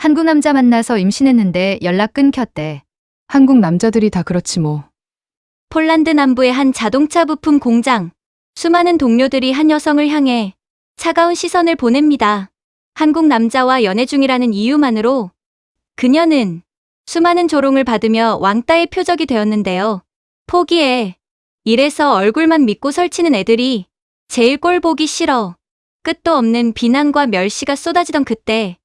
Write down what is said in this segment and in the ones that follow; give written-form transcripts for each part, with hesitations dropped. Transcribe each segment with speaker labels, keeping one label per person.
Speaker 1: 한국 남자 만나서 임신했는데 연락 끊겼대.
Speaker 2: 한국 남자들이 다 그렇지 뭐.
Speaker 3: 폴란드 남부의 한 자동차 부품 공장. 수많은 동료들이 한 여성을 향해 차가운 시선을 보냅니다. 한국 남자와 연애 중이라는 이유만으로 그녀는 수많은 조롱을 받으며 왕따의 표적이 되었는데요. 포기해. 이래서 얼굴만 믿고 설치는 애들이 제일 꼴 보기 싫어. 끝도 없는 비난과 멸시가 쏟아지던 그때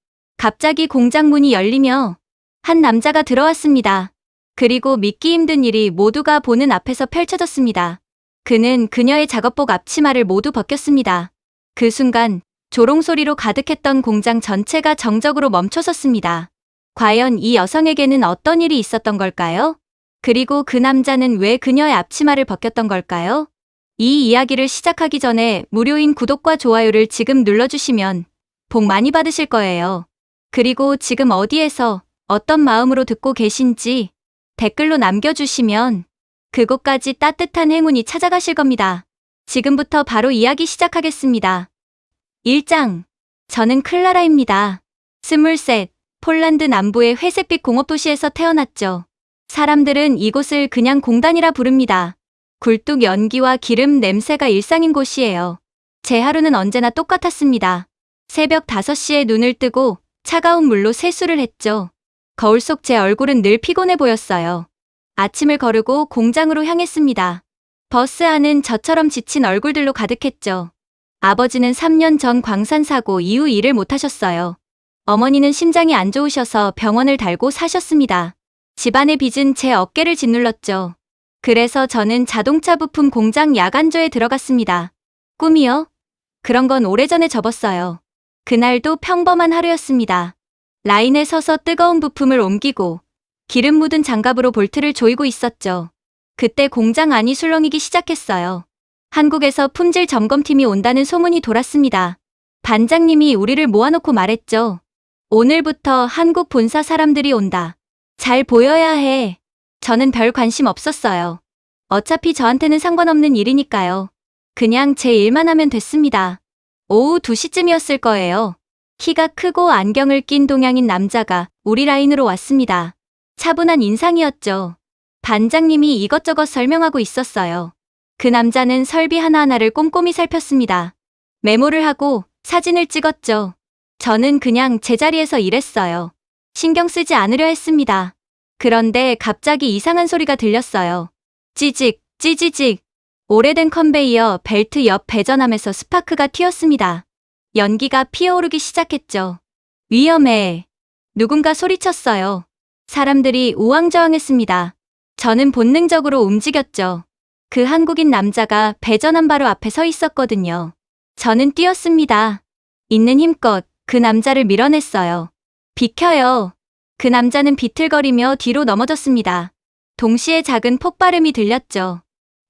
Speaker 3: 갑자기 공장 문이 열리며 한 남자가 들어왔습니다. 그리고 믿기 힘든 일이 모두가 보는 앞에서 펼쳐졌습니다. 그는 그녀의 작업복 앞치마를 모두 벗겼습니다. 그 순간 조롱 소리로 가득했던 공장 전체가 정적으로 멈춰섰습니다. 과연 이 여성에게는 어떤 일이 있었던 걸까요? 그리고 그 남자는 왜 그녀의 앞치마를 벗겼던 걸까요? 이 이야기를 시작하기 전에 무료인 구독과 좋아요를 지금 눌러주시면 복 많이 받으실 거예요. 그리고 지금 어디에서 어떤 마음으로 듣고 계신지 댓글로 남겨주시면 그곳까지 따뜻한 행운이 찾아가실 겁니다. 지금부터 바로 이야기 시작하겠습니다. 1장. 저는 클라라입니다. 23, 폴란드 남부의 회색빛 공업도시에서 태어났죠. 사람들은 이곳을 그냥 공단이라 부릅니다. 굴뚝 연기와 기름 냄새가 일상인 곳이에요. 제 하루는 언제나 똑같았습니다. 새벽 5시에 눈을 뜨고 차가운 물로 세수를 했죠. 거울 속 제 얼굴은 늘 피곤해 보였어요. 아침을 거르고 공장으로 향했습니다. 버스 안은 저처럼 지친 얼굴들로 가득했죠. 아버지는 3년 전 광산 사고 이후 일을 못하셨어요. 어머니는 심장이 안 좋으셔서 병원을 달고 사셨습니다. 집안의 빚은 제 어깨를 짓눌렀죠. 그래서 저는 자동차 부품 공장 야간조에 들어갔습니다. 꿈이요? 그런 건 오래전에 접었어요. 그날도 평범한 하루였습니다. 라인에 서서 뜨거운 부품을 옮기고 기름 묻은 장갑으로 볼트를 조이고 있었죠. 그때 공장 안이 술렁이기 시작했어요. 한국에서 품질 점검팀이 온다는 소문이 돌았습니다. 반장님이 우리를 모아놓고 말했죠. 오늘부터 한국 본사 사람들이 온다. 잘 보여야 해. 저는 별 관심 없었어요. 어차피 저한테는 상관없는 일이니까요. 그냥 제 일만 하면 됐습니다. 오후 2시쯤이었을 거예요. 키가 크고 안경을 낀 동양인 남자가 우리 라인으로 왔습니다. 차분한 인상이었죠. 반장님이 이것저것 설명하고 있었어요. 그 남자는 설비 하나하나를 꼼꼼히 살폈습니다. 메모를 하고 사진을 찍었죠. 저는 그냥 제자리에서 일했어요. 신경 쓰지 않으려 했습니다. 그런데 갑자기 이상한 소리가 들렸어요. 찌직, 찌지직. 오래된 컨베이어 벨트 옆 배전함에서 스파크가 튀었습니다. 연기가 피어오르기 시작했죠. 위험해. 누군가 소리쳤어요. 사람들이 우왕좌왕했습니다. 저는 본능적으로 움직였죠. 그 한국인 남자가 배전함 바로 앞에 서 있었거든요. 저는 뛰었습니다. 있는 힘껏 그 남자를 밀어냈어요. 비켜요. 그 남자는 비틀거리며 뒤로 넘어졌습니다. 동시에 작은 폭발음이 들렸죠.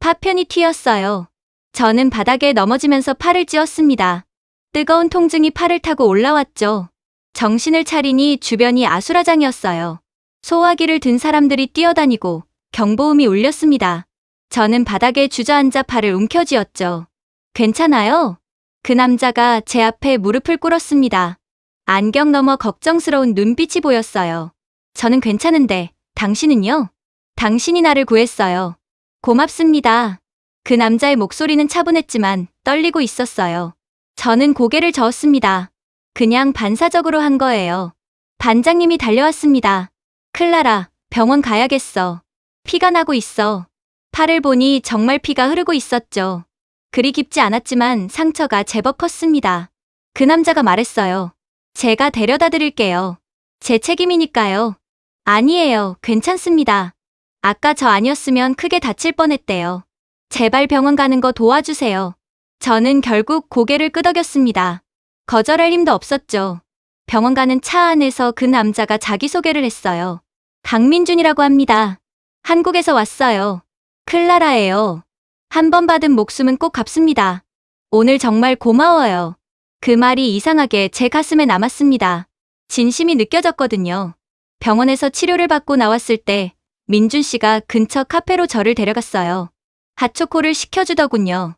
Speaker 3: 파편이 튀었어요. 저는 바닥에 넘어지면서 팔을 찧었습니다. 뜨거운 통증이 팔을 타고 올라왔죠. 정신을 차리니 주변이 아수라장이었어요. 소화기를 든 사람들이 뛰어다니고 경보음이 울렸습니다. 저는 바닥에 주저앉아 팔을 움켜쥐었죠. 괜찮아요? 그 남자가 제 앞에 무릎을 꿇었습니다. 안경 너머 걱정스러운 눈빛이 보였어요. 저는 괜찮은데 당신은요? 당신이 나를 구했어요. 고맙습니다. 그 남자의 목소리는 차분했지만 떨리고 있었어요. 저는 고개를 저었습니다. 그냥 반사적으로 한 거예요. 반장님이 달려왔습니다. 클라라, 병원 가야겠어. 피가 나고 있어. 팔을 보니 정말 피가 흐르고 있었죠. 그리 깊지 않았지만 상처가 제법 컸습니다. 그 남자가 말했어요. 제가 데려다 드릴게요. 제 책임이니까요. 아니에요. 괜찮습니다. 아까 저 아니었으면 크게 다칠 뻔했대요. 제발 병원 가는 거 도와주세요. 저는 결국 고개를 끄덕였습니다. 거절할 힘도 없었죠. 병원 가는 차 안에서 그 남자가 자기소개를 했어요. 강민준이라고 합니다. 한국에서 왔어요. 클라라예요. 한 번 받은 목숨은 꼭 갚습니다. 오늘 정말 고마워요. 그 말이 이상하게 제 가슴에 남았습니다. 진심이 느껴졌거든요. 병원에서 치료를 받고 나왔을 때 민준 씨가 근처 카페로 저를 데려갔어요. 핫초코를 시켜주더군요.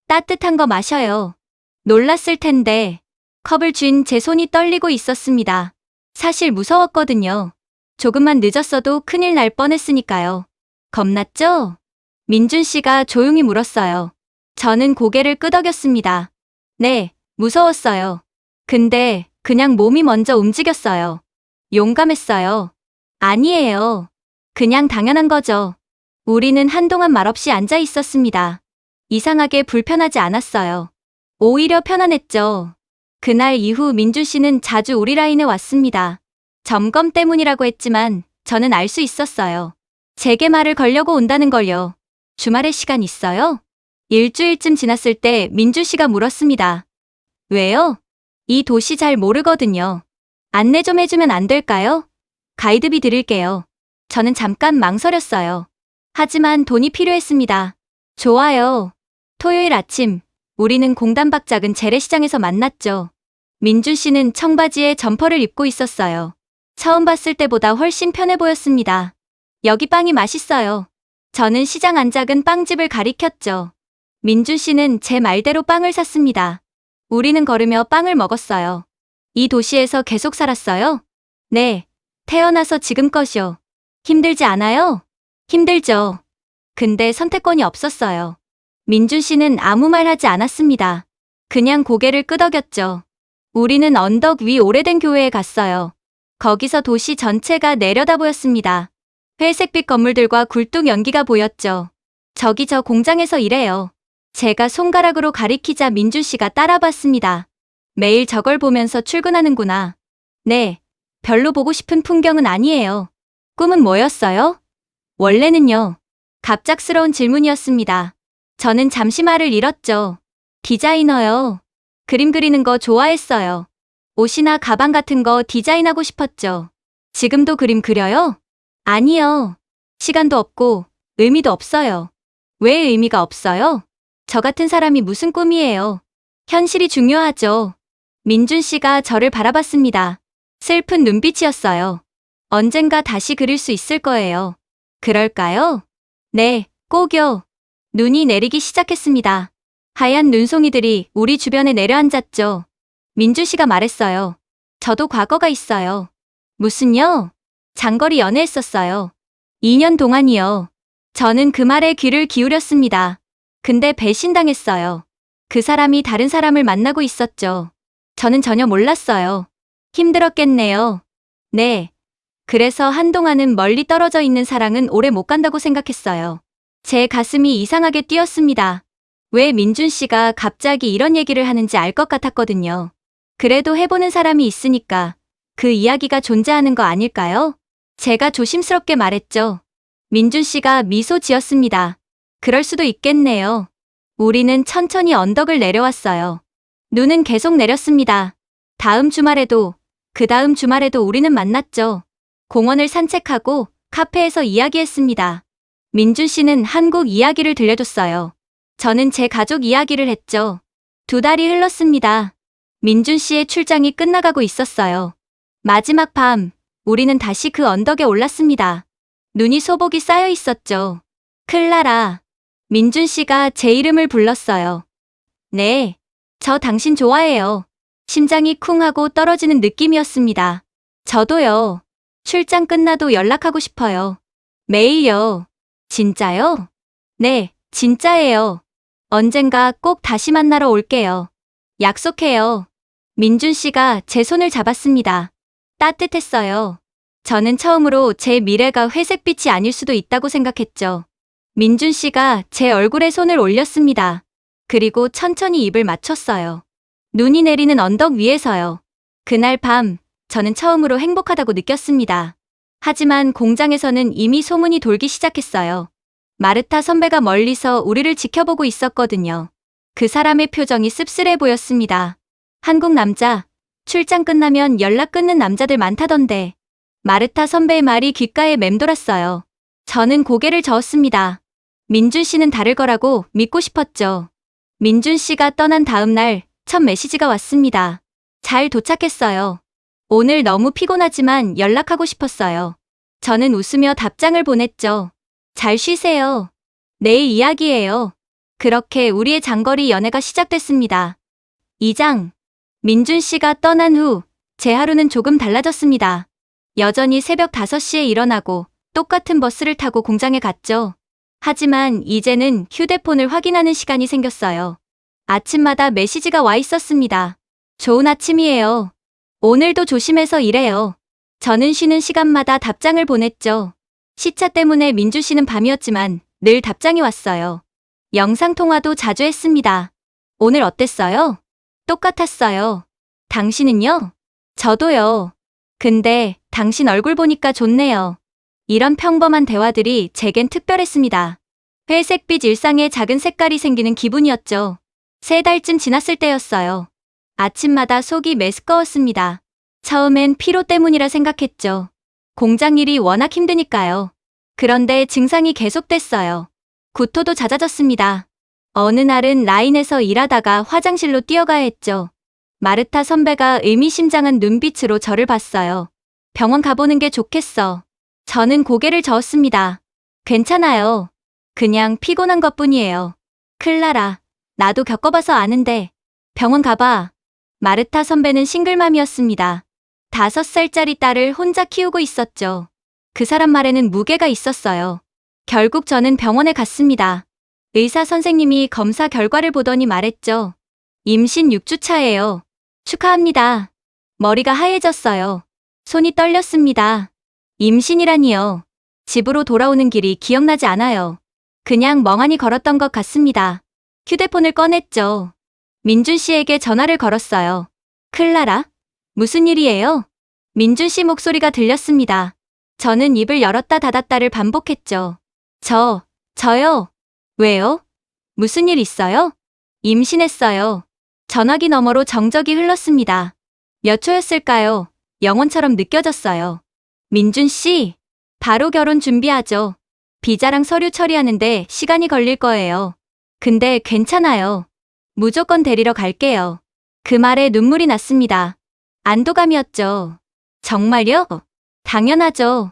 Speaker 3: 따뜻한 거 마셔요. 놀랐을 텐데 컵을 쥔 제 손이 떨리고 있었습니다. 사실 무서웠거든요. 조금만 늦었어도 큰일 날 뻔했으니까요. 겁났죠? 민준 씨가 조용히 물었어요. 저는 고개를 끄덕였습니다. 네, 무서웠어요. 근데 그냥 몸이 먼저 움직였어요. 용감했어요. 아니에요. 그냥 당연한 거죠. 우리는 한동안 말없이 앉아 있었습니다. 이상하게 불편하지 않았어요. 오히려 편안했죠. 그날 이후 민준 씨는 자주 우리 라인에 왔습니다. 점검 때문이라고 했지만 저는 알 수 있었어요. 제게 말을 걸려고 온다는 걸요. 주말에 시간 있어요? 일주일쯤 지났을 때 민준 씨가 물었습니다. 왜요? 이 도시 잘 모르거든요. 안내 좀 해주면 안 될까요? 가이드비 드릴게요. 저는 잠깐 망설였어요. 하지만 돈이 필요했습니다. 좋아요. 토요일 아침, 우리는 공단밖 작은 재래시장에서 만났죠. 민준 씨는 청바지에 점퍼를 입고 있었어요. 처음 봤을 때보다 훨씬 편해 보였습니다. 여기 빵이 맛있어요. 저는 시장 안 작은 빵집을 가리켰죠. 민준 씨는 제 말대로 빵을 샀습니다. 우리는 걸으며 빵을 먹었어요. 이 도시에서 계속 살았어요? 네. 태어나서 지금껏이요. 힘들지 않아요? 힘들죠. 근데 선택권이 없었어요. 민준 씨는 아무 말 하지 않았습니다. 그냥 고개를 끄덕였죠. 우리는 언덕 위 오래된 교회에 갔어요. 거기서 도시 전체가 내려다 보였습니다. 회색빛 건물들과 굴뚝 연기가 보였죠. 저기 저 공장에서 일해요. 제가 손가락으로 가리키자 민준 씨가 따라봤습니다. 매일 저걸 보면서 출근하는구나. 네, 별로 보고 싶은 풍경은 아니에요. 꿈은 뭐였어요? 원래는요. 갑작스러운 질문이었습니다. 저는 잠시 말을 잃었죠. 디자이너요. 그림 그리는 거 좋아했어요. 옷이나 가방 같은 거 디자인하고 싶었죠. 지금도 그림 그려요? 아니요. 시간도 없고 의미도 없어요. 왜 의미가 없어요? 저 같은 사람이 무슨 꿈이에요? 현실이 중요하죠. 민준 씨가 저를 바라봤습니다. 슬픈 눈빛이었어요. 언젠가 다시 그릴 수 있을 거예요. 그럴까요? 네, 꼭요. 눈이 내리기 시작했습니다. 하얀 눈송이들이 우리 주변에 내려앉았죠. 민준 씨가 말했어요. 저도 과거가 있어요. 무슨요? 장거리 연애했었어요. 2년 동안이요. 저는 그 말에 귀를 기울였습니다. 근데 배신당했어요. 그 사람이 다른 사람을 만나고 있었죠. 저는 전혀 몰랐어요. 힘들었겠네요. 네. 그래서 한동안은 멀리 떨어져 있는 사랑은 오래 못 간다고 생각했어요. 제 가슴이 이상하게 뛰었습니다. 왜 민준 씨가 갑자기 이런 얘기를 하는지 알 것 같았거든요. 그래도 해보는 사람이 있으니까 그 이야기가 존재하는 거 아닐까요? 제가 조심스럽게 말했죠. 민준 씨가 미소 지었습니다. 그럴 수도 있겠네요. 우리는 천천히 언덕을 내려왔어요. 눈은 계속 내렸습니다. 다음 주말에도, 그 다음 주말에도 우리는 만났죠. 공원을 산책하고 카페에서 이야기했습니다. 민준 씨는 한국 이야기를 들려줬어요. 저는 제 가족 이야기를 했죠. 2달이 흘렀습니다. 민준 씨의 출장이 끝나가고 있었어요. 마지막 밤, 우리는 다시 그 언덕에 올랐습니다. 눈이 소복이 쌓여 있었죠. 클라라. 민준 씨가 제 이름을 불렀어요. 네, 저 당신 좋아해요. 심장이 쿵 하고 떨어지는 느낌이었습니다. 저도요. 출장 끝나도 연락하고 싶어요. 매일요. 진짜요? 네, 진짜예요. 언젠가 꼭 다시 만나러 올게요. 약속해요. 민준 씨가 제 손을 잡았습니다. 따뜻했어요. 저는 처음으로 제 미래가 회색빛이 아닐 수도 있다고 생각했죠. 민준 씨가 제 얼굴에 손을 올렸습니다. 그리고 천천히 입을 맞췄어요. 눈이 내리는 언덕 위에서요. 그날 밤, 저는 처음으로 행복하다고 느꼈습니다. 하지만 공장에서는 이미 소문이 돌기 시작했어요. 마르타 선배가 멀리서 우리를 지켜보고 있었거든요. 그 사람의 표정이 씁쓸해 보였습니다. 한국 남자, 출장 끝나면 연락 끊는 남자들 많다던데. 마르타 선배의 말이 귓가에 맴돌았어요. 저는 고개를 저었습니다. 민준 씨는 다를 거라고 믿고 싶었죠. 민준 씨가 떠난 다음 날 첫 메시지가 왔습니다. 잘 도착했어요. 오늘 너무 피곤하지만 연락하고 싶었어요. 저는 웃으며 답장을 보냈죠. 잘 쉬세요. 내일 이야기해요. 그렇게 우리의 장거리 연애가 시작됐습니다. 2장. 민준 씨가 떠난 후 제 하루는 조금 달라졌습니다. 여전히 새벽 5시에 일어나고 똑같은 버스를 타고 공장에 갔죠. 하지만 이제는 휴대폰을 확인하는 시간이 생겼어요. 아침마다 메시지가 와 있었습니다. 좋은 아침이에요. 오늘도 조심해서 일해요. 저는 쉬는 시간마다 답장을 보냈죠. 시차 때문에 민주 씨는 밤이었지만 늘 답장이 왔어요. 영상통화도 자주 했습니다. 오늘 어땠어요? 똑같았어요. 당신은요? 저도요. 근데 당신 얼굴 보니까 좋네요. 이런 평범한 대화들이 제겐 특별했습니다. 회색빛 일상에 작은 색깔이 생기는 기분이었죠. 3달쯤 지났을 때였어요. 아침마다 속이 메스꺼웠습니다. 처음엔 피로 때문이라 생각했죠. 공장 일이 워낙 힘드니까요. 그런데 증상이 계속됐어요. 구토도 잦아졌습니다. 어느 날은 라인에서 일하다가 화장실로 뛰어가야 했죠. 마르타 선배가 의미심장한 눈빛으로 저를 봤어요. 병원 가보는 게 좋겠어. 저는 고개를 저었습니다. 괜찮아요. 그냥 피곤한 것뿐이에요. 클라라, 나도 겪어봐서 아는데. 병원 가봐. 마르타 선배는 싱글맘이었습니다. 5살짜리 딸을 혼자 키우고 있었죠. 그 사람 말에는 무게가 있었어요. 결국 저는 병원에 갔습니다. 의사 선생님이 검사 결과를 보더니 말했죠. 임신 6주 차예요. 축하합니다. 머리가 하얘졌어요. 손이 떨렸습니다. 임신이라니요. 집으로 돌아오는 길이 기억나지 않아요. 그냥 멍하니 걸었던 것 같습니다. 휴대폰을 꺼냈죠. 민준 씨에게 전화를 걸었어요. 클라라? 무슨 일이에요? 민준 씨 목소리가 들렸습니다. 저는 입을 열었다 닫았다를 반복했죠. 저요? 왜요? 무슨 일 있어요? 임신했어요. 전화기 너머로 정적이 흘렀습니다. 몇 초였을까요? 영혼처럼 느껴졌어요. 민준 씨, 바로 결혼 준비하죠. 비자랑 서류 처리하는데 시간이 걸릴 거예요. 근데 괜찮아요. 무조건 데리러 갈게요. 그 말에 눈물이 났습니다. 안도감이었죠. 정말요? 당연하죠.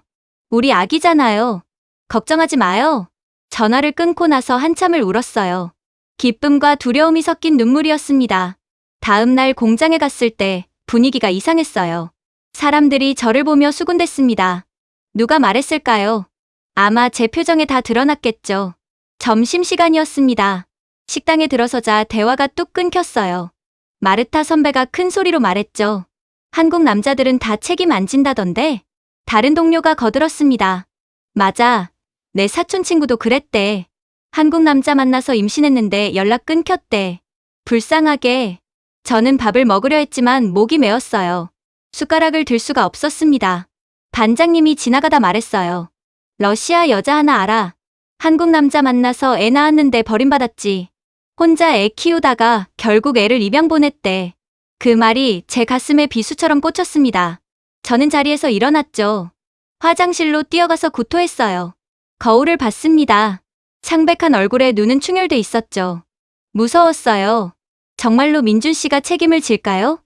Speaker 3: 우리 아기잖아요. 걱정하지 마요. 전화를 끊고 나서 한참을 울었어요. 기쁨과 두려움이 섞인 눈물이었습니다. 다음 날 공장에 갔을 때 분위기가 이상했어요. 사람들이 저를 보며 수군댔습니다. 누가 말했을까요? 아마 제 표정에 다 드러났겠죠. 점심시간이었습니다. 식당에 들어서자 대화가 뚝 끊겼어요. 마르타 선배가 큰 소리로 말했죠. 한국 남자들은 다 책임 안 진다던데? 다른 동료가 거들었습니다. 맞아. 내 사촌 친구도 그랬대. 한국 남자 만나서 임신했는데 연락 끊겼대. 불쌍하게. 저는 밥을 먹으려 했지만 목이 메었어요. 숟가락을 들 수가 없었습니다. 반장님이 지나가다 말했어요. 러시아 여자 하나 알아. 한국 남자 만나서 애 낳았는데 버림받았지. 혼자 애 키우다가 결국 애를 입양 보냈대. 그 말이 제 가슴에 비수처럼 꽂혔습니다. 저는 자리에서 일어났죠. 화장실로 뛰어가서 구토했어요. 거울을 봤습니다. 창백한 얼굴에 눈은 충혈돼 있었죠. 무서웠어요. 정말로 민준 씨가 책임을 질까요?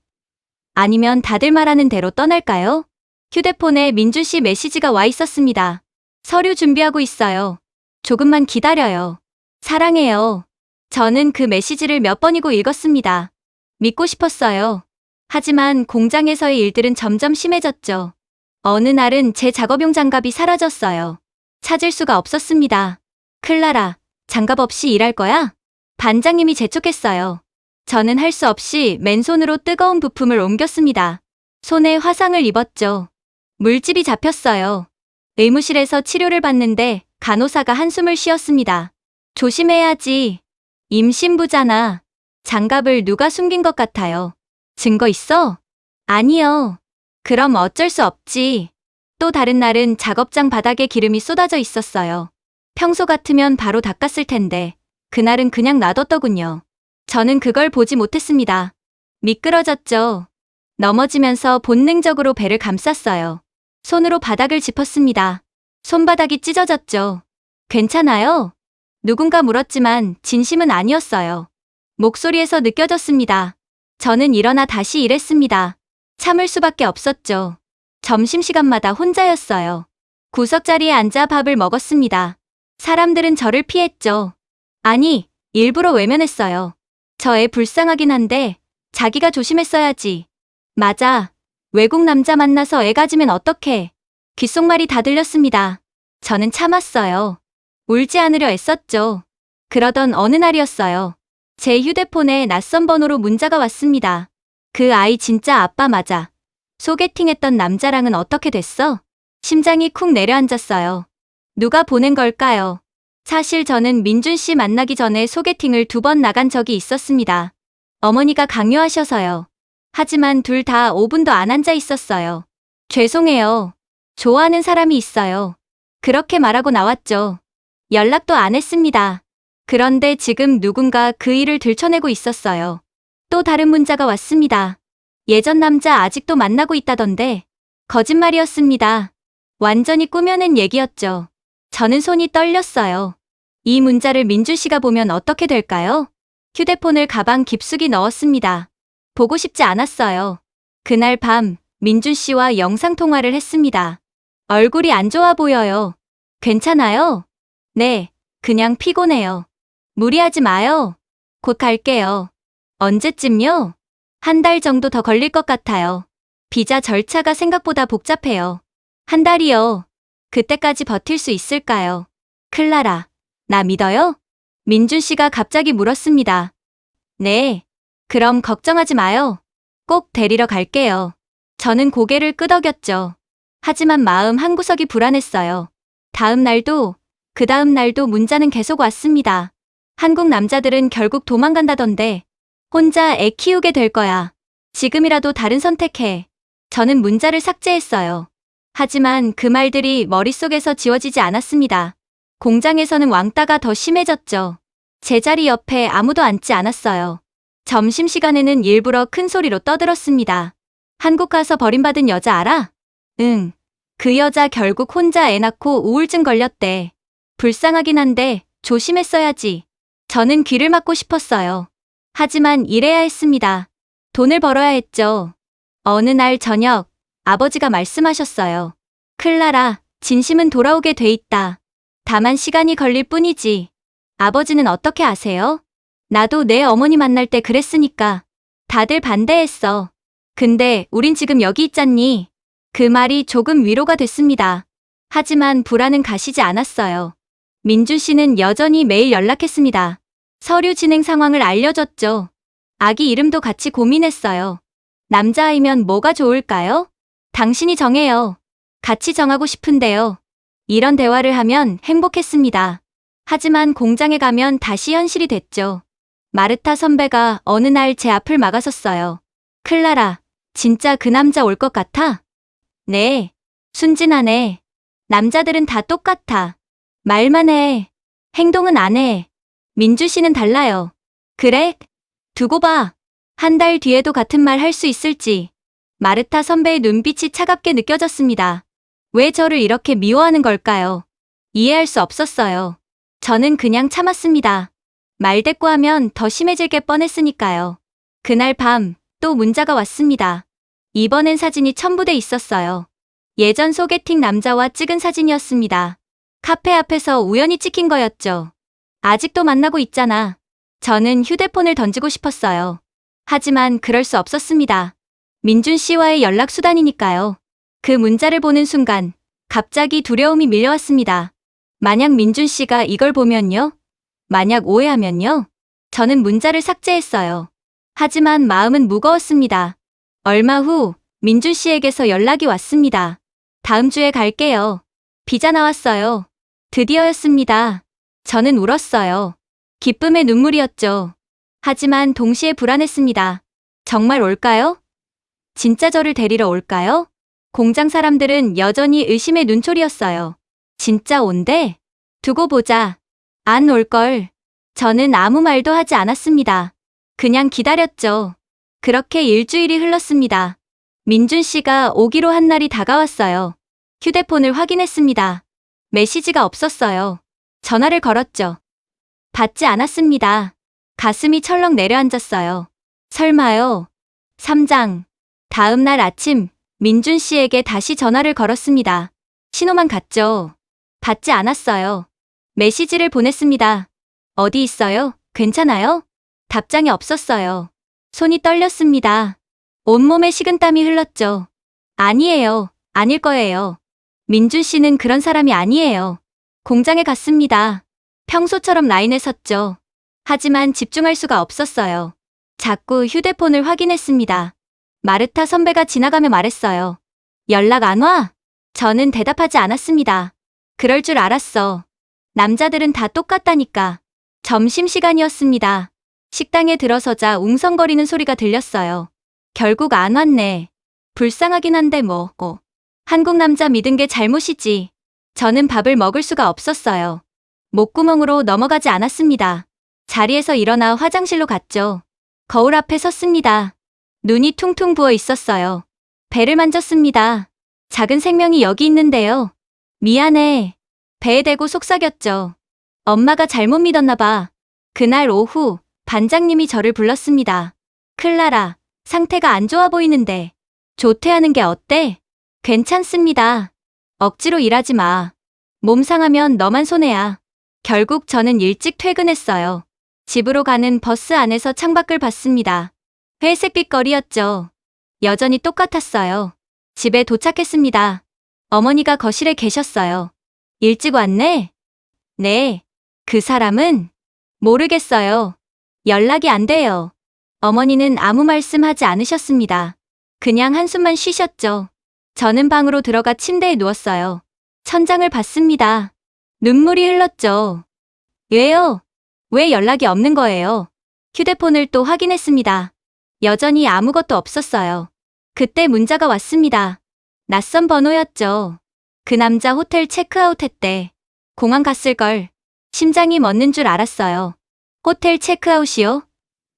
Speaker 3: 아니면 다들 말하는 대로 떠날까요? 휴대폰에 민준 씨 메시지가 와 있었습니다. 서류 준비하고 있어요. 조금만 기다려요. 사랑해요. 저는 그 메시지를 몇 번이고 읽었습니다. 믿고 싶었어요. 하지만 공장에서의 일들은 점점 심해졌죠. 어느 날은 제 작업용 장갑이 사라졌어요. 찾을 수가 없었습니다. 클라라, 장갑 없이 일할 거야? 반장님이 재촉했어요. 저는 할 수 없이 맨손으로 뜨거운 부품을 옮겼습니다. 손에 화상을 입었죠. 물집이 잡혔어요. 의무실에서 치료를 받는데 간호사가 한숨을 쉬었습니다. 조심해야지. 임신부잖아. 장갑을 누가 숨긴 것 같아요. 증거 있어? 아니요. 그럼 어쩔 수 없지. 또 다른 날은 작업장 바닥에 기름이 쏟아져 있었어요. 평소 같으면 바로 닦았을 텐데 그날은 그냥 놔뒀더군요. 저는 그걸 보지 못했습니다. 미끄러졌죠. 넘어지면서 본능적으로 배를 감쌌어요. 손으로 바닥을 짚었습니다. 손바닥이 찢어졌죠. 괜찮아요? 누군가 물었지만 진심은 아니었어요. 목소리에서 느껴졌습니다. 저는 일어나 다시 일했습니다. 참을 수밖에 없었죠. 점심시간마다 혼자였어요. 구석자리에 앉아 밥을 먹었습니다. 사람들은 저를 피했죠. 아니, 일부러 외면했어요. 저 애 불쌍하긴 한데 자기가 조심했어야지. 맞아. 외국 남자 만나서 애 가지면 어떡해. 귓속말이 다 들렸습니다. 저는 참았어요. 울지 않으려 애썼죠. 그러던 어느 날이었어요. 제 휴대폰에 낯선 번호로 문자가 왔습니다. 그 아이 진짜 아빠 맞아. 소개팅했던 남자랑은 어떻게 됐어? 심장이 쿵 내려앉았어요. 누가 보낸 걸까요? 사실 저는 민준 씨 만나기 전에 소개팅을 2번 나간 적이 있었습니다. 어머니가 강요하셔서요. 하지만 둘 다 5분도 안 앉아 있었어요. 죄송해요. 좋아하는 사람이 있어요. 그렇게 말하고 나왔죠. 연락도 안 했습니다. 그런데 지금 누군가 그 일을 들춰내고 있었어요. 또 다른 문자가 왔습니다. 예전 남자 아직도 만나고 있다던데. 거짓말이었습니다. 완전히 꾸며낸 얘기였죠. 저는 손이 떨렸어요. 이 문자를 민준 씨가 보면 어떻게 될까요? 휴대폰을 가방 깊숙이 넣었습니다. 보고 싶지 않았어요. 그날 밤 민준 씨와 영상통화를 했습니다. 얼굴이 안 좋아 보여요. 괜찮아요? 네, 그냥 피곤해요. 무리하지 마요. 곧 갈게요. 언제쯤요? 1달 정도 더 걸릴 것 같아요. 비자 절차가 생각보다 복잡해요. 1달이요. 그때까지 버틸 수 있을까요? 클라라, 나 믿어요? 민준 씨가 갑자기 물었습니다. 네, 그럼 걱정하지 마요. 꼭 데리러 갈게요. 저는 고개를 끄덕였죠. 하지만 마음 한구석이 불안했어요. 다음 날도, 그 다음 날도 문자는 계속 왔습니다. 한국 남자들은 결국 도망간다던데. 혼자 애 키우게 될 거야. 지금이라도 다른 선택해. 저는 문자를 삭제했어요. 하지만 그 말들이 머릿속에서 지워지지 않았습니다. 공장에서는 왕따가 더 심해졌죠. 제자리 옆에 아무도 앉지 않았어요. 점심시간에는 일부러 큰 소리로 떠들었습니다. 한국 가서 버림받은 여자 알아? 응. 그 여자 결국 혼자 애 낳고 우울증 걸렸대. 불쌍하긴 한데 조심했어야지. 저는 귀를 막고 싶었어요. 하지만 일해야 했습니다. 돈을 벌어야 했죠. 어느 날 저녁 아버지가 말씀하셨어요. 클라라, 진심은 돌아오게 돼 있다. 다만 시간이 걸릴 뿐이지. 아버지는 어떻게 아세요? 나도 내 어머니 만날 때 그랬으니까. 다들 반대했어. 근데 우린 지금 여기 있잖니. 그 말이 조금 위로가 됐습니다. 하지만 불안은 가시지 않았어요. 민준 씨는 여전히 매일 연락했습니다. 서류 진행 상황을 알려줬죠. 아기 이름도 같이 고민했어요. 남자아이면 뭐가 좋을까요? 당신이 정해요. 같이 정하고 싶은데요. 이런 대화를 하면 행복했습니다. 하지만 공장에 가면 다시 현실이 됐죠. 마르타 선배가 어느 날 제 앞을 막아섰어요. 클라라, 진짜 그 남자 올 것 같아? 네. 순진하네. 남자들은 다 똑같아. 말만 해. 행동은 안 해. 민주 씨는 달라요. 그래? 두고 봐. 1달 뒤에도 같은 말 할 수 있을지. 마르타 선배의 눈빛이 차갑게 느껴졌습니다. 왜 저를 이렇게 미워하는 걸까요? 이해할 수 없었어요. 저는 그냥 참았습니다. 말대꾸하면 더 심해질 게 뻔했으니까요. 그날 밤 또 문자가 왔습니다. 이번엔 사진이 첨부돼 있었어요. 예전 소개팅 남자와 찍은 사진이었습니다. 카페 앞에서 우연히 찍힌 거였죠. 아직도 만나고 있잖아. 저는 휴대폰을 던지고 싶었어요. 하지만 그럴 수 없었습니다. 민준 씨와의 연락 수단이니까요. 그 문자를 보는 순간 갑자기 두려움이 밀려왔습니다. 만약 민준 씨가 이걸 보면요? 만약 오해하면요? 저는 문자를 삭제했어요. 하지만 마음은 무거웠습니다. 얼마 후 민준 씨에게서 연락이 왔습니다. 다음 주에 갈게요. 비자 나왔어요. 드디어였습니다. 저는 울었어요. 기쁨의 눈물이었죠. 하지만 동시에 불안했습니다. 정말 올까요? 진짜 저를 데리러 올까요? 공장 사람들은 여전히 의심의 눈초리였어요. 진짜 온대? 두고 보자. 안 올걸. 저는 아무 말도 하지 않았습니다. 그냥 기다렸죠. 그렇게 일주일이 흘렀습니다. 민준 씨가 오기로 한 날이 다가왔어요. 휴대폰을 확인했습니다. 메시지가 없었어요. 전화를 걸었죠. 받지 않았습니다. 가슴이 철렁 내려앉았어요. 설마요. 3장. 다음 날 아침 민준 씨에게 다시 전화를 걸었습니다. 신호만 갔죠. 받지 않았어요. 메시지를 보냈습니다. 어디 있어요? 괜찮아요? 답장이 없었어요. 손이 떨렸습니다. 온몸에 식은땀이 흘렀죠. 아니에요. 아닐 거예요. 민준 씨는 그런 사람이 아니에요. 공장에 갔습니다. 평소처럼 라인에 섰죠. 하지만 집중할 수가 없었어요. 자꾸 휴대폰을 확인했습니다. 마르타 선배가 지나가며 말했어요. 연락 안 와? 저는 대답하지 않았습니다. 그럴 줄 알았어. 남자들은 다 똑같다니까. 점심시간이었습니다. 식당에 들어서자 웅성거리는 소리가 들렸어요. 결국 안 왔네. 불쌍하긴 한데 뭐. 한국 남자 믿은 게 잘못이지. 저는 밥을 먹을 수가 없었어요. 목구멍으로 넘어가지 않았습니다. 자리에서 일어나 화장실로 갔죠. 거울 앞에 섰습니다. 눈이 퉁퉁 부어 있었어요. 배를 만졌습니다. 작은 생명이 여기 있는데요. 미안해. 배에 대고 속삭였죠. 엄마가 잘못 믿었나 봐. 그날 오후 반장님이 저를 불렀습니다. 클라라, 상태가 안 좋아 보이는데 조퇴하는 게 어때? 괜찮습니다. 억지로 일하지 마. 몸 상하면 너만 손해야. 결국 저는 일찍 퇴근했어요. 집으로 가는 버스 안에서 창밖을 봤습니다. 회색빛 거리였죠. 여전히 똑같았어요. 집에 도착했습니다. 어머니가 거실에 계셨어요. 일찍 왔네? 네. 그 사람은? 모르겠어요. 연락이 안 돼요. 어머니는 아무 말씀하지 않으셨습니다. 그냥 한숨만 쉬셨죠. 저는 방으로 들어가 침대에 누웠어요. 천장을 봤습니다. 눈물이 흘렀죠. 왜요? 왜 연락이 없는 거예요? 휴대폰을 또 확인했습니다. 여전히 아무것도 없었어요. 그때 문자가 왔습니다. 낯선 번호였죠. 그 남자 호텔 체크아웃했대. 공항 갔을걸. 심장이 멎는 줄 알았어요. 호텔 체크아웃이요?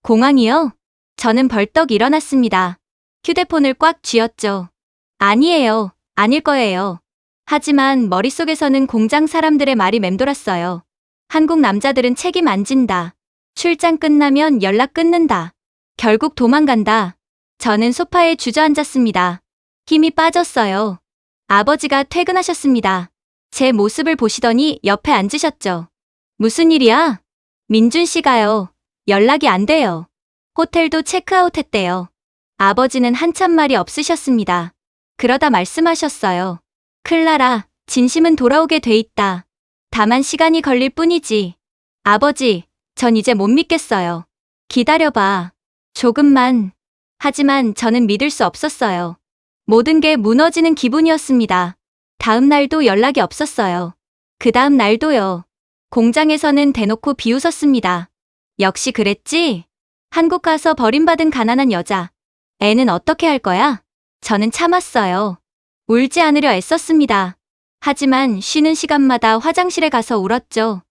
Speaker 3: 공항이요? 저는 벌떡 일어났습니다. 휴대폰을 꽉 쥐었죠. 아니에요. 아닐 거예요. 하지만 머릿속에서는 공장 사람들의 말이 맴돌았어요. 한국 남자들은 책임 안 진다. 출장 끝나면 연락 끊는다. 결국 도망간다. 저는 소파에 주저앉았습니다. 힘이 빠졌어요. 아버지가 퇴근하셨습니다. 제 모습을 보시더니 옆에 앉으셨죠. 무슨 일이야? 민준 씨가요. 연락이 안 돼요. 호텔도 체크아웃했대요. 아버지는 한참 말이 없으셨습니다. 그러다 말씀하셨어요. 클라라, 진심은 돌아오게 돼 있다. 다만 시간이 걸릴 뿐이지. 아버지, 전 이제 못 믿겠어요. 기다려봐. 조금만. 하지만 저는 믿을 수 없었어요. 모든 게 무너지는 기분이었습니다. 다음 날도 연락이 없었어요. 그 다음 날도요. 공장에서는 대놓고 비웃었습니다. 역시 그랬지? 한국 가서 버림받은 가난한 여자. 애는 어떻게 할 거야? 저는 참았어요. 울지 않으려 애썼습니다. 하지만 쉬는 시간마다 화장실에 가서 울었죠.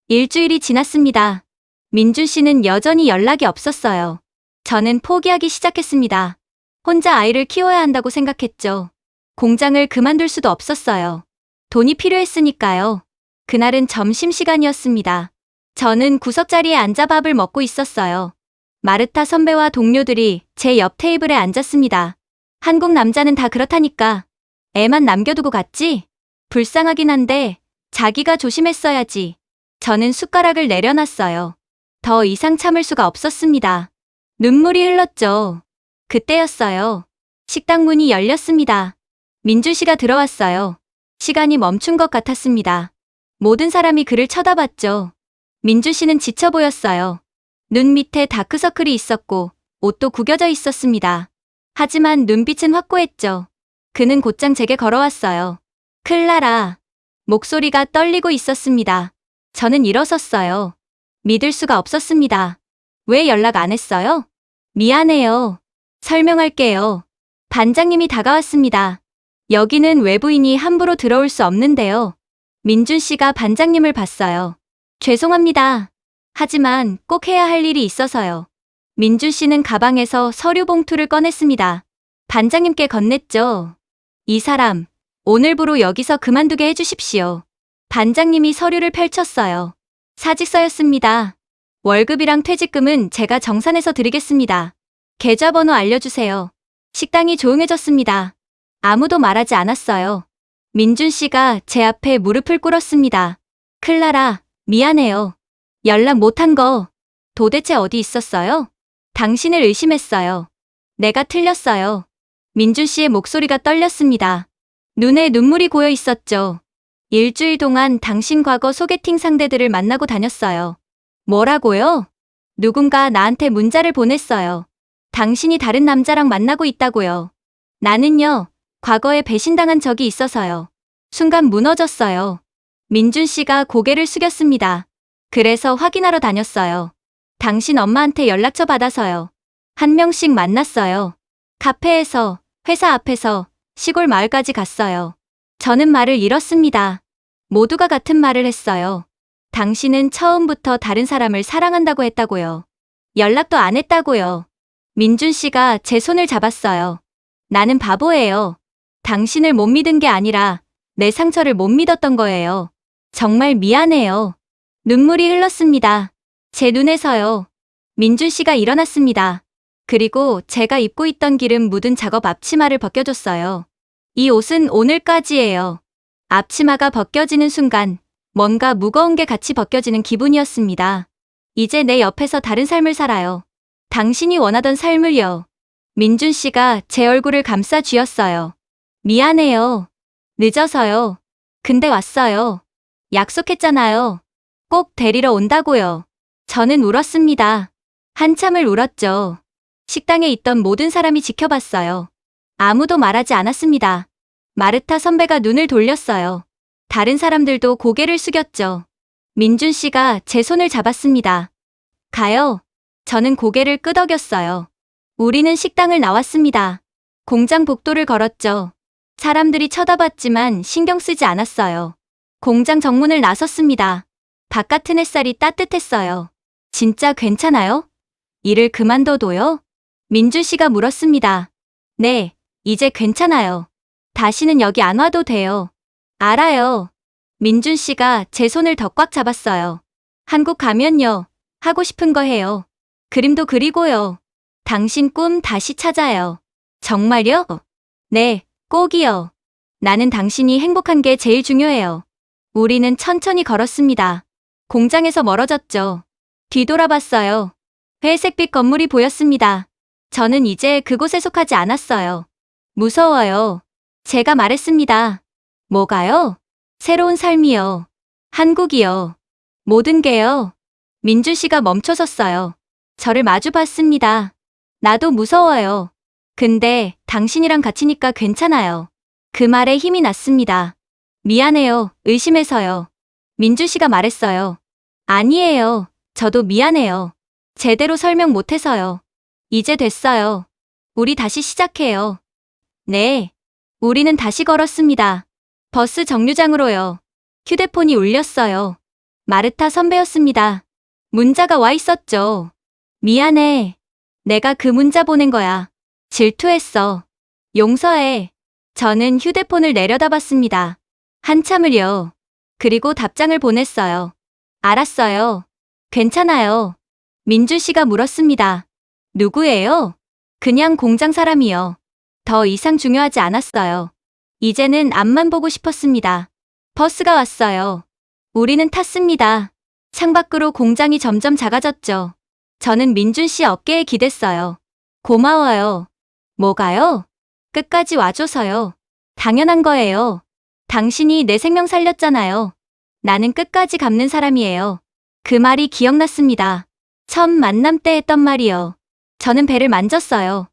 Speaker 3: 일주일이 지났습니다. 민준 씨는 여전히 연락이 없었어요. 저는 포기하기 시작했습니다. 혼자 아이를 키워야 한다고 생각했죠. 공장을 그만둘 수도 없었어요. 돈이 필요했으니까요. 그날은 점심시간이었습니다. 저는 구석자리에 앉아 밥을 먹고 있었어요. 마르타 선배와 동료들이 제 옆 테이블에 앉았습니다. 한국 남자는 다 그렇다니까. 애만 남겨두고 갔지? 불쌍하긴 한데 자기가 조심했어야지. 저는 숟가락을 내려놨어요. 더 이상 참을 수가 없었습니다. 눈물이 흘렀죠. 그때였어요. 식당 문이 열렸습니다. 민준 씨가 들어왔어요. 시간이 멈춘 것 같았습니다. 모든 사람이 그를 쳐다봤죠. 민준 씨는 지쳐 보였어요. 눈 밑에 다크서클이 있었고 옷도 구겨져 있었습니다. 하지만 눈빛은 확고했죠. 그는 곧장 제게 걸어왔어요. 클라라. 목소리가 떨리고 있었습니다. 저는 일어섰어요. 믿을 수가 없었습니다. 왜 연락 안 했어요? 미안해요. 설명할게요. 반장님이 다가왔습니다. 여기는 외부인이 함부로 들어올 수 없는데요. 민준 씨가 반장님을 봤어요. 죄송합니다. 하지만 꼭 해야 할 일이 있어서요. 민준 씨는 가방에서 서류 봉투를 꺼냈습니다. 반장님께 건넸죠. 이 사람, 오늘부로 여기서 그만두게 해주십시오. 반장님이 서류를 펼쳤어요. 사직서였습니다. 월급이랑 퇴직금은 제가 정산해서 드리겠습니다. 계좌번호 알려주세요. 식당이 조용해졌습니다. 아무도 말하지 않았어요. 민준 씨가 제 앞에 무릎을 꿇었습니다. 클라라, 미안해요. 연락 못한 거 도대체 어디 있었어요? 당신을 의심했어요. 내가 틀렸어요. 민준 씨의 목소리가 떨렸습니다. 눈에 눈물이 고여 있었죠. 일주일 동안 당신 과거 소개팅 상대들을 만나고 다녔어요. 뭐라고요? 누군가 나한테 문자를 보냈어요. 당신이 다른 남자랑 만나고 있다고요. 나는요, 과거에 배신당한 적이 있어서요. 순간 무너졌어요. 민준 씨가 고개를 숙였습니다. 그래서 확인하러 다녔어요. 당신 엄마한테 연락처 받아서요. 한 명씩 만났어요. 카페에서, 회사 앞에서, 시골 마을까지 갔어요. 저는 말을 잃었습니다. 모두가 같은 말을 했어요. 당신은 처음부터 다른 사람을 사랑한다고 했다고요. 연락도 안 했다고요. 민준 씨가 제 손을 잡았어요. 나는 바보예요. 당신을 못 믿은 게 아니라 내 상처를 못 믿었던 거예요. 정말 미안해요. 눈물이 흘렀습니다. 제 눈에서요. 민준 씨가 일어났습니다. 그리고 제가 입고 있던 기름 묻은 작업 앞치마를 벗겨줬어요. 이 옷은 오늘까지예요. 앞치마가 벗겨지는 순간 뭔가 무거운 게 같이 벗겨지는 기분이었습니다. 이제 내 옆에서 다른 삶을 살아요. 당신이 원하던 삶을요. 민준 씨가 제 얼굴을 감싸 쥐었어요. 미안해요. 늦어서요. 근데 왔어요. 약속했잖아요. 꼭 데리러 온다고요. 저는 울었습니다. 한참을 울었죠. 식당에 있던 모든 사람이 지켜봤어요. 아무도 말하지 않았습니다. 마르타 선배가 눈을 돌렸어요. 다른 사람들도 고개를 숙였죠. 민준 씨가 제 손을 잡았습니다. 가요. 저는 고개를 끄덕였어요. 우리는 식당을 나왔습니다. 공장 복도를 걸었죠. 사람들이 쳐다봤지만 신경 쓰지 않았어요. 공장 정문을 나섰습니다. 바깥은 햇살이 따뜻했어요. 진짜 괜찮아요? 일을 그만둬도요? 민준 씨가 물었습니다. 네, 이제 괜찮아요. 다시는 여기 안 와도 돼요. 알아요. 민준 씨가 제 손을 더 꽉 잡았어요. 한국 가면요. 하고 싶은 거 해요. 그림도 그리고요. 당신 꿈 다시 찾아요. 정말요? 네, 꼭이요. 나는 당신이 행복한 게 제일 중요해요. 우리는 천천히 걸었습니다. 공장에서 멀어졌죠. 뒤돌아봤어요. 회색빛 건물이 보였습니다. 저는 이제 그곳에 속하지 않았어요. 무서워요. 제가 말했습니다. 뭐가요? 새로운 삶이요. 한국이요. 모든 게요. 민준 씨가 멈춰섰어요. 저를 마주 봤습니다. 나도 무서워요. 근데 당신이랑 같이니까 괜찮아요. 그 말에 힘이 났습니다. 미안해요. 의심해서요. 민준 씨가 말했어요. 아니에요. 저도 미안해요. 제대로 설명 못해서요. 이제 됐어요. 우리 다시 시작해요. 네. 우리는 다시 걸었습니다. 버스 정류장으로요. 휴대폰이 울렸어요. 마르타 선배였습니다. 문자가 와 있었죠. 미안해. 내가 그 문자 보낸 거야. 질투했어. 용서해. 저는 휴대폰을 내려다봤습니다. 한참을요. 그리고 답장을 보냈어요. 알았어요. 괜찮아요. 민준 씨가 물었습니다. 누구예요? 그냥 공장 사람이요. 더 이상 중요하지 않았어요. 이제는 앞만 보고 싶었습니다. 버스가 왔어요. 우리는 탔습니다. 창밖으로 공장이 점점 작아졌죠. 저는 민준 씨 어깨에 기댔어요. 고마워요. 뭐가요? 끝까지 와줘서요. 당연한 거예요. 당신이 내 생명 살렸잖아요. 나는 끝까지 갚는 사람이에요. 그 말이 기억났습니다. 첫 만남 때 했던 말이요. 저는 배를 만졌어요.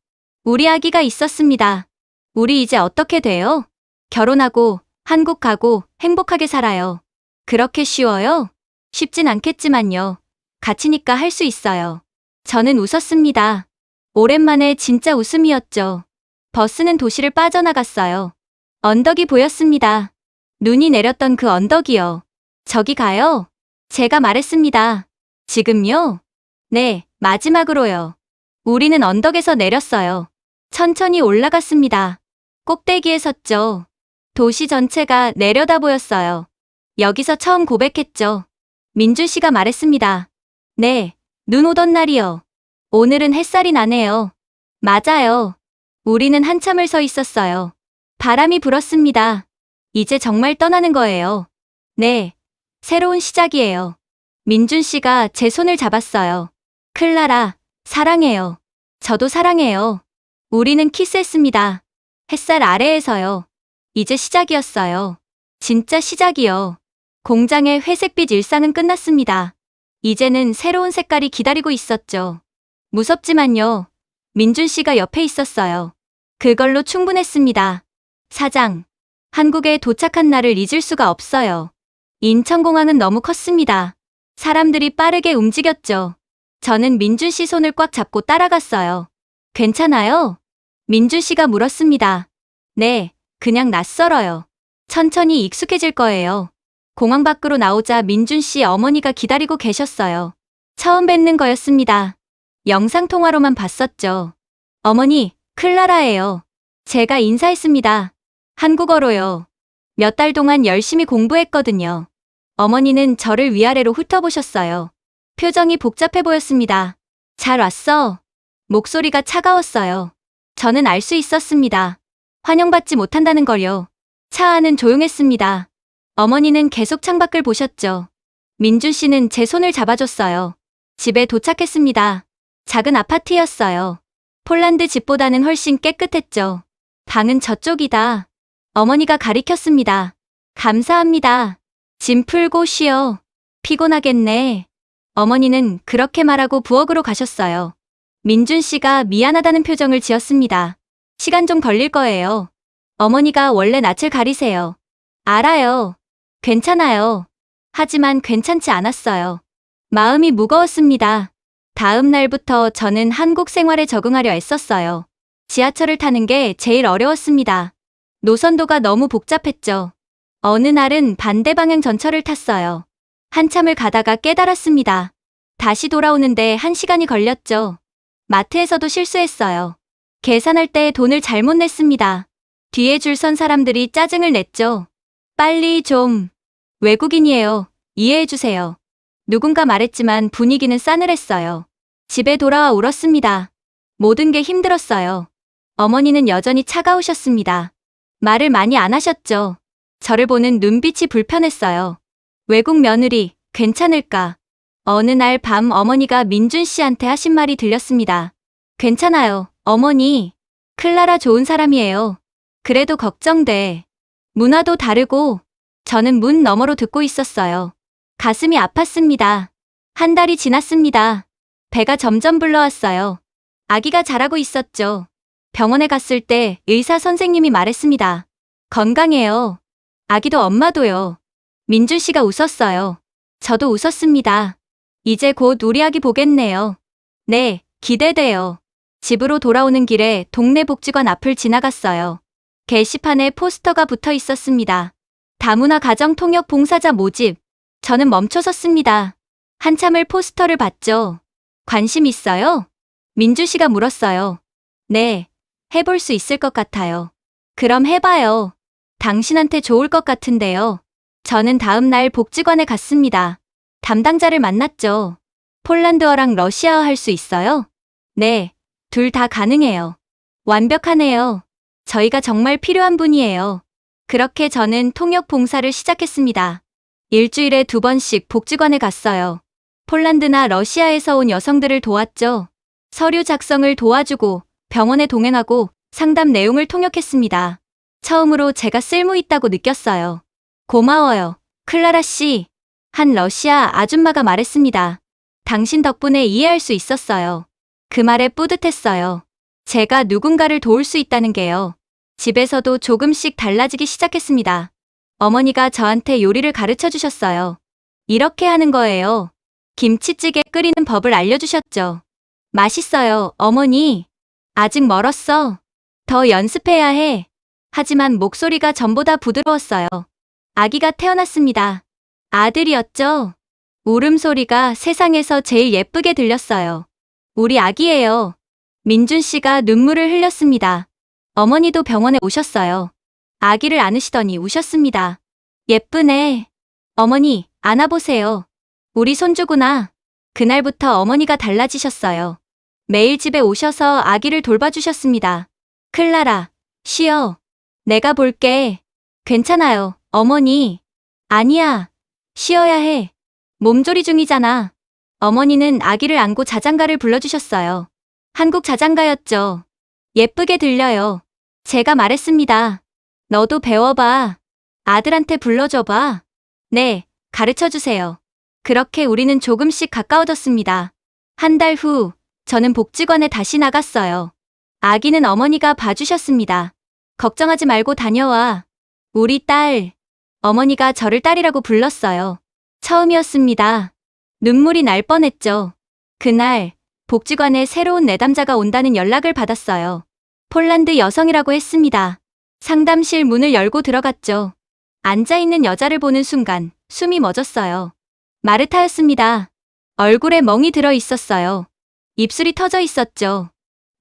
Speaker 3: 우리 아기가 있었습니다. 우리 이제 어떻게 돼요? 결혼하고 한국 가고 행복하게 살아요. 그렇게 쉬워요? 쉽진 않겠지만요. 같이니까 할 수 있어요. 저는 웃었습니다. 오랜만에 진짜 웃음이었죠. 버스는 도시를 빠져나갔어요. 언덕이 보였습니다. 눈이 내렸던 그 언덕이요. 저기 가요. 제가 말했습니다. 지금요? 네, 마지막으로요. 우리는 언덕에서 내렸어요. 천천히 올라갔습니다. 꼭대기에 섰죠. 도시 전체가 내려다 보였어요. 여기서 처음 고백했죠. 민준 씨가 말했습니다. 네, 눈 오던 날이요. 오늘은 햇살이 나네요. 맞아요. 우리는 한참을 서 있었어요. 바람이 불었습니다. 이제 정말 떠나는 거예요. 네, 새로운 시작이에요. 민준 씨가 제 손을 잡았어요. 클라라, 사랑해요. 저도 사랑해요. 우리는 키스했습니다. 햇살 아래에서요. 이제 시작이었어요. 진짜 시작이요. 공장의 회색빛 일상은 끝났습니다. 이제는 새로운 색깔이 기다리고 있었죠. 무섭지만요. 민준 씨가 옆에 있었어요. 그걸로 충분했습니다. 사장, 한국에 도착한 날을 잊을 수가 없어요. 인천공항은 너무 컸습니다. 사람들이 빠르게 움직였죠. 저는 민준 씨 손을 꽉 잡고 따라갔어요. 괜찮아요? 민준 씨가 물었습니다. 네, 그냥 낯설어요. 천천히 익숙해질 거예요. 공항 밖으로 나오자 민준 씨 어머니가 기다리고 계셨어요. 처음 뵙는 거였습니다. 영상통화로만 봤었죠. 어머니, 클라라예요. 제가 인사했습니다. 한국어로요. 몇 달 동안 열심히 공부했거든요. 어머니는 저를 위아래로 훑어보셨어요. 표정이 복잡해 보였습니다. 잘 왔어. 목소리가 차가웠어요. 저는 알 수 있었습니다. 환영받지 못한다는 걸요. 차 안은 조용했습니다. 어머니는 계속 창밖을 보셨죠. 민준 씨는 제 손을 잡아줬어요. 집에 도착했습니다. 작은 아파트였어요. 폴란드 집보다는 훨씬 깨끗했죠. 방은 저쪽이다. 어머니가 가리켰습니다. 감사합니다. 짐 풀고 쉬어. 피곤하겠네. 어머니는 그렇게 말하고 부엌으로 가셨어요. 민준 씨가 미안하다는 표정을 지었습니다. 시간 좀 걸릴 거예요. 어머니가 원래 낯을 가리세요. 알아요. 괜찮아요. 하지만 괜찮지 않았어요. 마음이 무거웠습니다. 다음 날부터 저는 한국 생활에 적응하려 애썼어요. 지하철을 타는 게 제일 어려웠습니다. 노선도가 너무 복잡했죠. 어느 날은 반대 방향 전철을 탔어요. 한참을 가다가 깨달았습니다. 다시 돌아오는데 1시간이 걸렸죠. 마트에서도 실수했어요. 계산할 때 돈을 잘못 냈습니다. 뒤에 줄 선 사람들이 짜증을 냈죠. 빨리 좀. 외국인이에요. 이해해주세요. 누군가 말했지만 분위기는 싸늘했어요. 집에 돌아와 울었습니다. 모든 게 힘들었어요. 어머니는 여전히 차가우셨습니다. 말을 많이 안 하셨죠. 저를 보는 눈빛이 불편했어요. 외국 며느리, 괜찮을까? 어느 날 밤 어머니가 민준 씨한테 하신 말이 들렸습니다. 괜찮아요, 어머니. 클라라 좋은 사람이에요. 그래도 걱정돼. 문화도 다르고. 저는 문 너머로 듣고 있었어요. 가슴이 아팠습니다. 한 달이 지났습니다. 배가 점점 불러왔어요. 아기가 자라고 있었죠. 병원에 갔을 때 의사 선생님이 말했습니다. 건강해요. 아기도 엄마도요. 민준 씨가 웃었어요. 저도 웃었습니다. 이제 곧 우리 아기 보겠네요. 네, 기대돼요. 집으로 돌아오는 길에 동네 복지관 앞을 지나갔어요. 게시판에 포스터가 붙어 있었습니다. 다문화 가정 통역 봉사자 모집. 저는 멈춰 섰습니다. 한참을 포스터를 봤죠. 관심 있어요? 민주 씨가 물었어요. 네, 해볼 수 있을 것 같아요. 그럼 해봐요. 당신한테 좋을 것 같은데요. 저는 다음 날 복지관에 갔습니다. 담당자를 만났죠. 폴란드어랑 러시아어 할 수 있어요? 네, 둘 다 가능해요. 완벽하네요. 저희가 정말 필요한 분이에요. 그렇게 저는 통역 봉사를 시작했습니다. 일주일에 2번씩 복지관에 갔어요. 폴란드나 러시아에서 온 여성들을 도왔죠. 서류 작성을 도와주고 병원에 동행하고 상담 내용을 통역했습니다. 처음으로 제가 쓸모 있다고 느꼈어요. 고마워요, 클라라 씨. 한 러시아 아줌마가 말했습니다. 당신 덕분에 이해할 수 있었어요. 그 말에 뿌듯했어요. 제가 누군가를 도울 수 있다는 게요. 집에서도 조금씩 달라지기 시작했습니다. 어머니가 저한테 요리를 가르쳐 주셨어요. 이렇게 하는 거예요. 김치찌개 끓이는 법을 알려주셨죠. 맛있어요, 어머니. 아직 멀었어. 더 연습해야 해. 하지만 목소리가 전보다 부드러웠어요. 아기가 태어났습니다. 아들이었죠. 울음소리가 세상에서 제일 예쁘게 들렸어요. 우리 아기예요. 민준 씨가 눈물을 흘렸습니다. 어머니도 병원에 오셨어요. 아기를 안으시더니 우셨습니다. 예쁘네. 어머니, 안아보세요. 우리 손주구나. 그날부터 어머니가 달라지셨어요. 매일 집에 오셔서 아기를 돌봐주셨습니다. 클라라, 쉬어. 내가 볼게. 괜찮아요, 어머니. 아니야. 쉬어야 해. 몸조리 중이잖아. 어머니는 아기를 안고 자장가를 불러주셨어요. 한국 자장가였죠. 예쁘게 들려요. 제가 말했습니다. 너도 배워봐. 아들한테 불러줘봐. 네, 가르쳐주세요. 그렇게 우리는 조금씩 가까워졌습니다. 한 달 후, 저는 복지관에 다시 나갔어요. 아기는 어머니가 봐주셨습니다. 걱정하지 말고 다녀와. 우리 딸. 어머니가 저를 딸이라고 불렀어요. 처음이었습니다. 눈물이 날 뻔했죠. 그날, 복지관에 새로운 내담자가 온다는 연락을 받았어요. 폴란드 여성이라고 했습니다. 상담실 문을 열고 들어갔죠. 앉아있는 여자를 보는 순간 숨이 멎었어요. 마르타였습니다. 얼굴에 멍이 들어 있었어요. 입술이 터져 있었죠.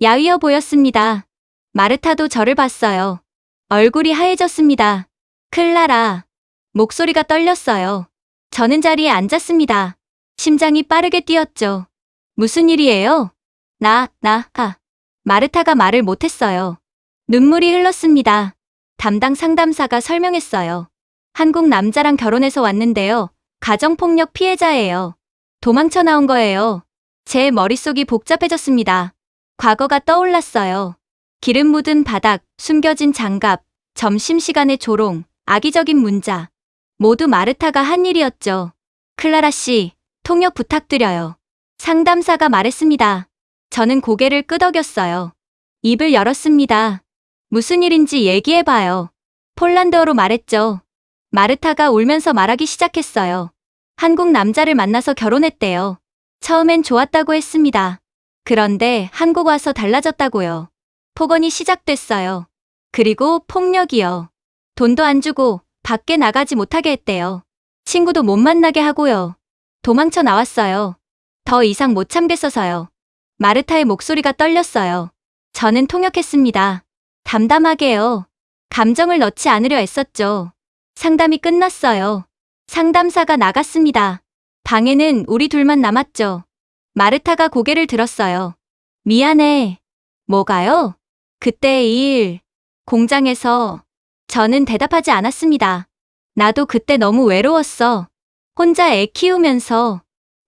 Speaker 3: 야위어 보였습니다. 마르타도 저를 봤어요. 얼굴이 하얘졌습니다. 클라라. 목소리가 떨렸어요. 저는 자리에 앉았습니다. 심장이 빠르게 뛰었죠. 무슨 일이에요? 마르타가 말을 못했어요. 눈물이 흘렀습니다. 담당 상담사가 설명했어요. 한국 남자랑 결혼해서 왔는데요. 가정폭력 피해자예요. 도망쳐 나온 거예요. 제 머릿속이 복잡해졌습니다. 과거가 떠올랐어요. 기름 묻은 바닥, 숨겨진 장갑, 점심시간의 조롱, 악의적인 문자. 모두 마르타가 한 일이었죠. 클라라 씨, 통역 부탁드려요. 상담사가 말했습니다. 저는 고개를 끄덕였어요. 입을 열었습니다. 무슨 일인지 얘기해봐요. 폴란드어로 말했죠. 마르타가 울면서 말하기 시작했어요. 한국 남자를 만나서 결혼했대요. 처음엔 좋았다고 했습니다. 그런데 한국 와서 달라졌다고요. 폭언이 시작됐어요. 그리고 폭력이요. 돈도 안 주고 밖에 나가지 못하게 했대요. 친구도 못 만나게 하고요. 도망쳐 나왔어요. 더 이상 못 참겠어서요. 마르타의 목소리가 떨렸어요. 저는 통역했습니다. 담담하게요. 감정을 넣지 않으려 애썼죠. 상담이 끝났어요. 상담사가 나갔습니다. 방에는 우리 둘만 남았죠. 마르타가 고개를 들었어요. 미안해. 뭐가요? 그때의 일. 공장에서. 저는 대답하지 않았습니다. 나도 그때 너무 외로웠어. 혼자 애 키우면서.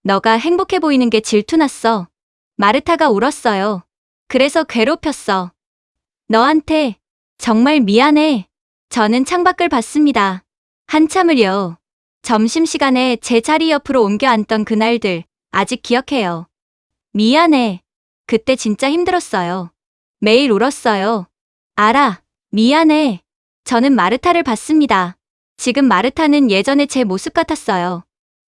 Speaker 3: 너가 행복해 보이는 게 질투났어. 마르타가 울었어요. 그래서 괴롭혔어. 너한테 정말 미안해. 저는 창밖을 봤습니다. 한참을요. 점심시간에 제 자리 옆으로 옮겨 앉던 그날들 아직 기억해요. 미안해. 그때 진짜 힘들었어요. 매일 울었어요. 알아. 미안해. 저는 마르타를 봤습니다. 지금 마르타는 예전의 제 모습 같았어요.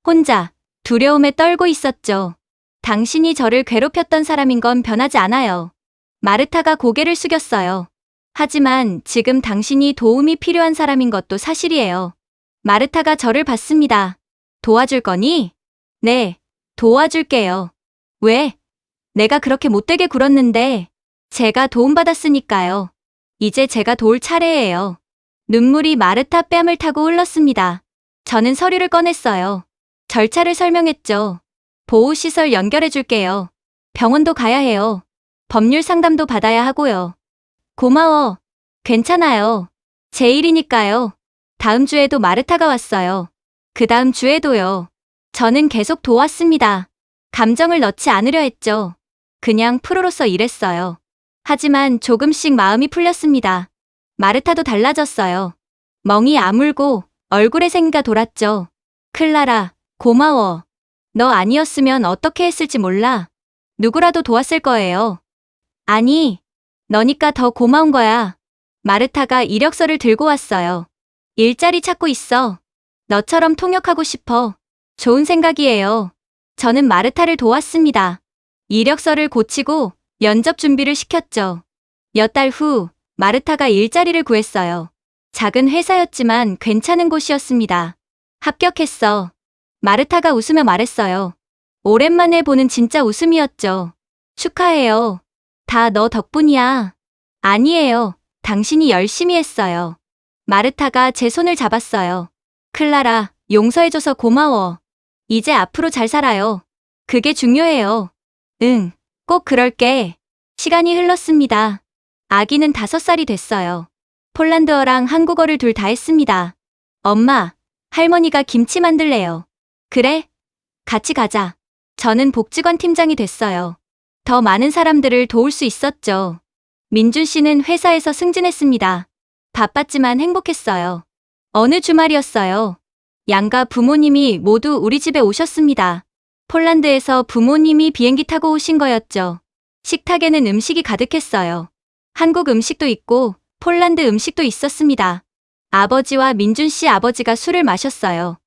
Speaker 3: 혼자 두려움에 떨고 있었죠. 당신이 저를 괴롭혔던 사람인 건 변하지 않아요. 마르타가 고개를 숙였어요. 하지만 지금 당신이 도움이 필요한 사람인 것도 사실이에요. 마르타가 저를 봤습니다. 도와줄 거니? 네, 도와줄게요. 왜? 내가 그렇게 못되게 굴었는데 제가 도움받았으니까요. 이제 제가 도울 차례예요. 눈물이 마르타 뺨을 타고 흘렀습니다. 저는 서류를 꺼냈어요. 절차를 설명했죠. 보호시설 연결해줄게요. 병원도 가야 해요. 법률 상담도 받아야 하고요. 고마워. 괜찮아요. 제 일이니까요. 다음 주에도 마르타가 왔어요. 그 다음 주에도요. 저는 계속 도왔습니다. 감정을 넣지 않으려 했죠. 그냥 프로로서 일했어요. 하지만 조금씩 마음이 풀렸습니다. 마르타도 달라졌어요. 멍이 아물고 얼굴에 생기가 돌았죠. 클라라, 고마워. 너 아니었으면 어떻게 했을지 몰라. 누구라도 도왔을 거예요. 아니, 너니까 더 고마운 거야. 마르타가 이력서를 들고 왔어요. 일자리 찾고 있어. 너처럼 통역하고 싶어. 좋은 생각이에요. 저는 마르타를 도왔습니다. 이력서를 고치고 면접 준비를 시켰죠. 몇 달 후 마르타가 일자리를 구했어요. 작은 회사였지만 괜찮은 곳이었습니다. 합격했어. 마르타가 웃으며 말했어요. 오랜만에 보는 진짜 웃음이었죠. 축하해요. 다 너 덕분이야. 아니에요. 당신이 열심히 했어요. 마르타가 제 손을 잡았어요. 클라라, 용서해줘서 고마워. 이제 앞으로 잘 살아요. 그게 중요해요. 응, 꼭 그럴게. 시간이 흘렀습니다. 아기는 5살이 됐어요. 폴란드어랑 한국어를 둘 다 했습니다. 엄마, 할머니가 김치 만들래요. 그래? 같이 가자. 저는 복지관 팀장이 됐어요. 더 많은 사람들을 도울 수 있었죠. 민준 씨는 회사에서 승진했습니다. 바빴지만 행복했어요. 어느 주말이었어요. 양가 부모님이 모두 우리 집에 오셨습니다. 폴란드에서 부모님이 비행기 타고 오신 거였죠. 식탁에는 음식이 가득했어요. 한국 음식도 있고 폴란드 음식도 있었습니다. 아버지와 민준 씨 아버지가 술을 마셨어요.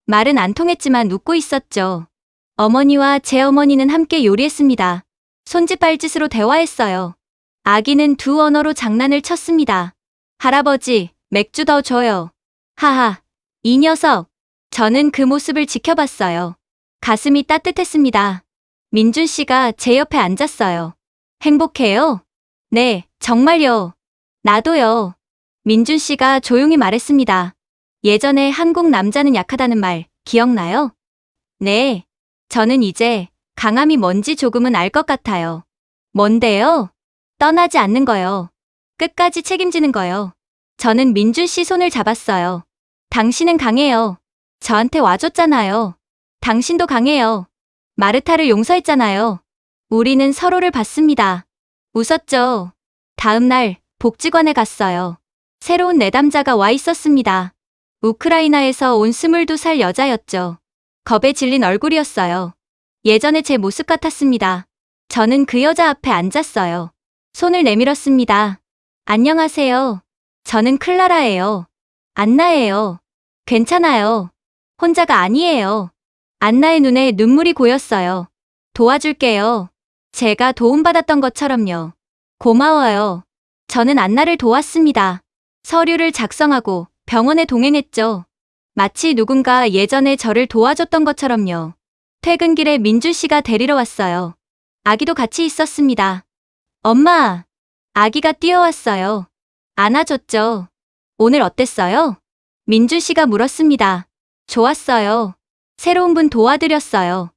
Speaker 3: 말은 안 통했지만 웃고 있었죠. 어머니와 제 어머니는 함께 요리했습니다. 손짓발짓으로 대화했어요. 아기는 두 언어로 장난을 쳤습니다. 할아버지, 맥주 더 줘요. 하하, 이 녀석. 저는 그 모습을 지켜봤어요. 가슴이 따뜻했습니다. 민준 씨가 제 옆에 앉았어요. 행복해요? 네, 정말요. 나도요. 민준 씨가 조용히 말했습니다. 예전에 한국 남자는 약하다는 말 기억나요? 네. 저는 이제 강함이 뭔지 조금은 알 것 같아요. 뭔데요? 떠나지 않는 거요. 끝까지 책임지는 거요. 저는 민준 씨 손을 잡았어요. 당신은 강해요. 저한테 와줬잖아요. 당신도 강해요. 마르타를 용서했잖아요. 우리는 서로를 봤습니다. 웃었죠. 다음 날 복지관에 갔어요. 새로운 내담자가 와 있었습니다. 우크라이나에서 온 22살 여자였죠. 겁에 질린 얼굴이었어요. 예전에 제 모습 같았습니다. 저는 그 여자 앞에 앉았어요. 손을 내밀었습니다. 안녕하세요. 저는 클라라예요. 안나예요. 괜찮아요. 혼자가 아니에요. 안나의 눈에 눈물이 고였어요. 도와줄게요. 제가 도움받았던 것처럼요. 고마워요. 저는 안나를 도왔습니다. 서류를 작성하고 병원에 동행했죠. 마치 누군가 예전에 저를 도와줬던 것처럼요. 퇴근길에 민준 씨가 데리러 왔어요. 아기도 같이 있었습니다. 엄마, 아기가 뛰어왔어요. 안아줬죠. 오늘 어땠어요? 민준 씨가 물었습니다. 좋았어요. 새로운 분 도와드렸어요.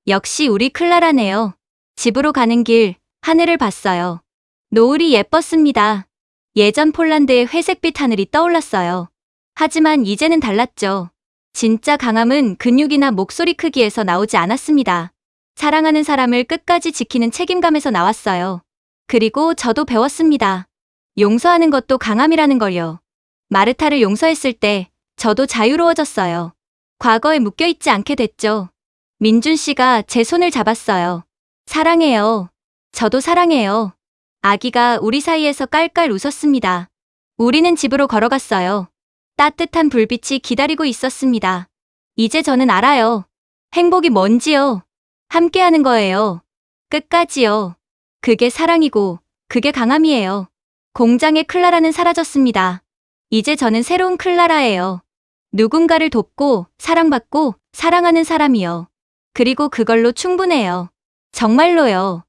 Speaker 3: 역시 우리 클라라네요. 집으로 가는 길, 하늘을 봤어요. 노을이 예뻤습니다. 예전 폴란드의 회색빛 하늘이 떠올랐어요. 하지만 이제는 달랐죠. 진짜 강함은 근육이나 목소리 크기에서 나오지 않았습니다. 사랑하는 사람을 끝까지 지키는 책임감에서 나왔어요. 그리고 저도 배웠습니다. 용서하는 것도 강함이라는 걸요. 마르타를 용서했을 때 저도 자유로워졌어요. 과거에 묶여있지 않게 됐죠. 민준 씨가 제 손을 잡았어요. 사랑해요. 저도 사랑해요. 아기가 우리 사이에서 깔깔 웃었습니다. 우리는 집으로 걸어갔어요. 따뜻한 불빛이 기다리고 있었습니다. 이제 저는 알아요. 행복이 뭔지요. 함께하는 거예요. 끝까지요. 그게 사랑이고 그게 강함이에요. 공장의 클라라는 사라졌습니다. 이제 저는 새로운 클라라예요. 누군가를 돕고 사랑받고 사랑하는 사람이요. 그리고 그걸로 충분해요. 정말로요.